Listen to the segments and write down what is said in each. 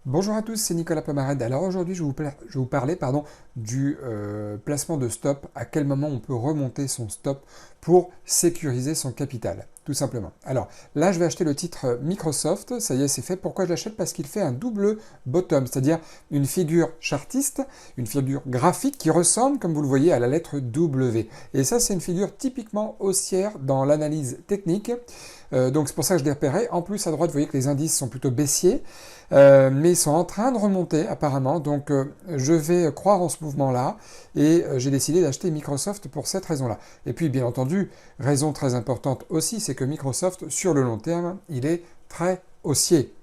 Bonjour à tous, c'est Nicolas Pomarède. Alors aujourd'hui, je vais vous parler du placement de stop, à quel moment on peut remonter son stop pour sécuriser son capital, tout simplement. Alors là, je vais acheter le titre Microsoft, ça y est, c'est fait. Pourquoi je l'achète? Parce qu'il fait un double bottom, c'est-à-dire une figure chartiste, une figure graphique qui ressemble, comme vous le voyez, à la lettre W. Et ça, c'est une figure typiquement haussière dans l'analyse technique. Donc c'est pour ça que je l'ai repéré. En plus, à droite, vous voyez que les indices sont plutôt baissiers. Mais ils sont en train de remonter apparemment, donc je vais croire en ce mouvement-là et j'ai décidé d'acheter Microsoft pour cette raison-là. Et puis bien entendu, raison très importante aussi, c'est que Microsoft sur le long terme, il est très haussier.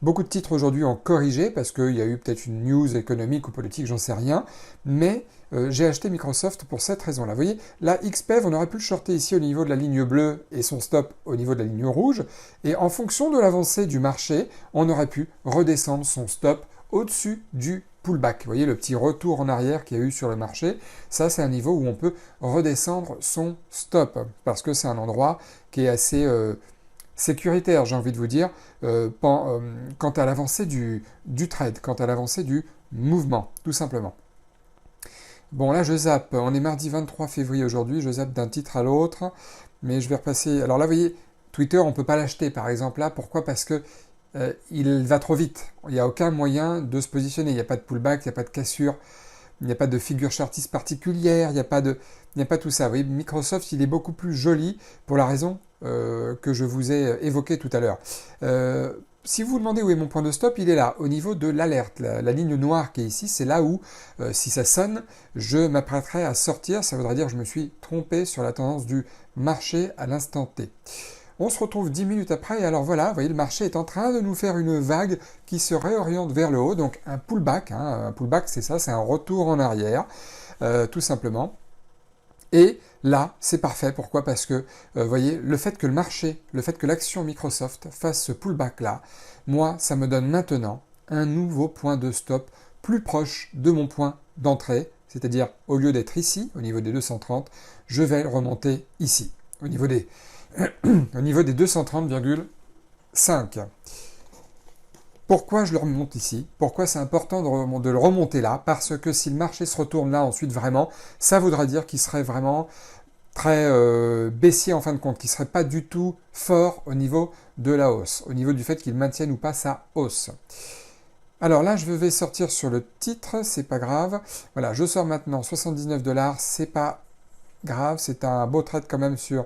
Beaucoup de titres aujourd'hui ont corrigé parce qu'il y a eu peut-être une news économique ou politique, j'en sais rien, mais j'ai acheté Microsoft pour cette raison-là. Vous voyez, la XPEV, on aurait pu le shorter ici au niveau de la ligne bleue et son stop au niveau de la ligne rouge, et en fonction de l'avancée du marché, on aurait pu redescendre son stop au-dessus du pullback. Vous voyez le petit retour en arrière qu'il y a eu sur le marché, ça c'est un niveau où on peut redescendre son stop, parce que c'est un endroit qui est assez sécuritaire, j'ai envie de vous dire, quant à l'avancée du trade, quant à l'avancée du mouvement, tout simplement. Bon, là, je zappe. On est mardi 23 février aujourd'hui. Je zappe d'un titre à l'autre. Mais je vais repasser. Alors là, vous voyez, Twitter, on ne peut pas l'acheter, par exemple. Là, pourquoi? Parce que il va trop vite. Il n'y a aucun moyen de se positionner. Il n'y a pas de pullback, il n'y a pas de cassure, il n'y a pas de figure chartiste particulière, il n'y a pas tout ça. Vous voyez, Microsoft, il est beaucoup plus joli pour la raison que je vous ai évoquée tout à l'heure. Si vous vous demandez où est mon point de stop, il est là, au niveau de l'alerte. La ligne noire qui est ici, c'est là où, si ça sonne, je m'apprêterai à sortir. Ça voudrait dire que je me suis trompé sur la tendance du marché à l'instant T. On se retrouve 10 minutes après, et alors voilà, vous voyez, le marché est en train de nous faire une vague qui se réoriente vers le haut, donc un pullback. Un pullback, c'est ça, c'est un retour en arrière, tout simplement. Et là, c'est parfait. Pourquoi? Parce que, vous voyez, le fait que le marché, le fait que l'action Microsoft fasse ce pullback-là, moi, ça me donne maintenant un nouveau point de stop plus proche de mon point d'entrée. C'est-à-dire, au lieu d'être ici, au niveau des 230, je vais le remonter ici, au niveau des, au niveau des 230,5. Pourquoi je le remonte ici? Pourquoi c'est important de le remonter là? Parce que si le marché se retourne là ensuite vraiment, ça voudrait dire qu'il serait vraiment très baissier en fin de compte, qu'il ne serait pas du tout fort au niveau de la hausse, au niveau du fait qu'il maintienne ou pas sa hausse. Alors là, je vais sortir sur le titre, c'est pas grave. Voilà, je sors maintenant 79 $, c'est pas grave, c'est un beau trade quand même sur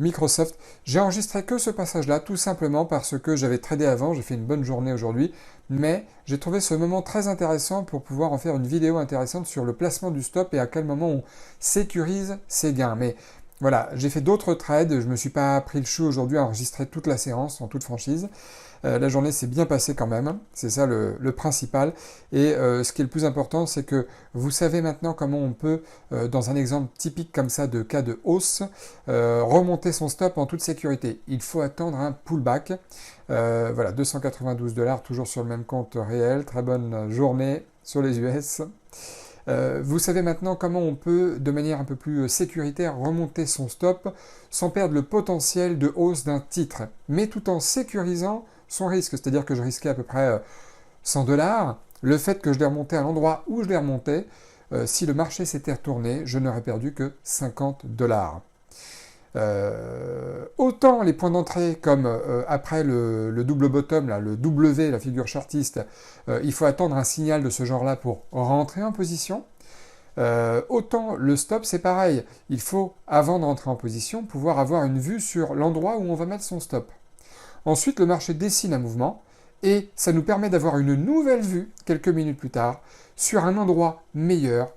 Microsoft. J'ai enregistré que ce passage-là, tout simplement parce que j'avais tradé avant, j'ai fait une bonne journée aujourd'hui, mais j'ai trouvé ce moment très intéressant pour pouvoir en faire une vidéo intéressante sur le placement du stop et à quel moment on sécurise ses gains. Mais voilà, j'ai fait d'autres trades, je ne me suis pas pris le chou aujourd'hui à enregistrer toute la séance en toute franchise. La journée s'est bien passée quand même, c'est ça le principal. Et ce qui est le plus important, c'est que vous savez maintenant comment on peut, dans un exemple typique comme ça de cas de hausse, remonter son stop en toute sécurité. Il faut attendre un pullback. Voilà, 292 $, toujours sur le même compte réel. Très bonne journée sur les US. Vous savez maintenant comment on peut, de manière un peu plus sécuritaire, remonter son stop sans perdre le potentiel de hausse d'un titre, mais tout en sécurisant son risque. C'est-à-dire que je risquais à peu près 100 $. Le fait que je l'ai remonté à l'endroit où je l'ai remonté, si le marché s'était retourné, je n'aurais perdu que 50 $. Autant les points d'entrée comme après le double bottom, là, le W, la figure chartiste, il faut attendre un signal de ce genre-là pour rentrer en position. Autant le stop, c'est pareil. Il faut, avant de rentrer en position, pouvoir avoir une vue sur l'endroit où on va mettre son stop. Ensuite, le marché dessine un mouvement et ça nous permet d'avoir une nouvelle vue, quelques minutes plus tard, sur un endroit meilleur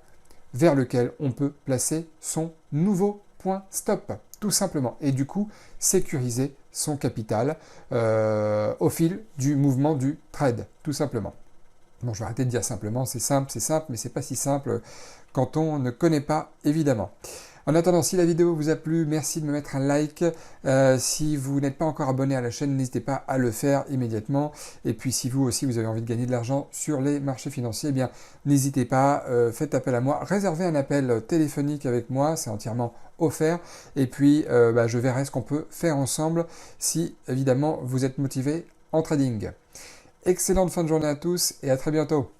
vers lequel on peut placer son nouveau point stop, tout simplement. Et du coup, sécuriser son capital au fil du mouvement du trade, tout simplement. Bon, je vais arrêter de dire simplement, c'est simple, mais c'est pas si simple quand on ne connaît pas, évidemment. En attendant, si la vidéo vous a plu, merci de me mettre un like. Si vous n'êtes pas encore abonné à la chaîne, n'hésitez pas à le faire immédiatement. Et puis si vous aussi vous avez envie de gagner de l'argent sur les marchés financiers, eh bien n'hésitez pas, faites appel à moi, réservez un appel téléphonique avec moi, c'est entièrement offert. Et puis je verrai ce qu'on peut faire ensemble si évidemment vous êtes motivé en trading. Excellente fin de journée à tous et à très bientôt.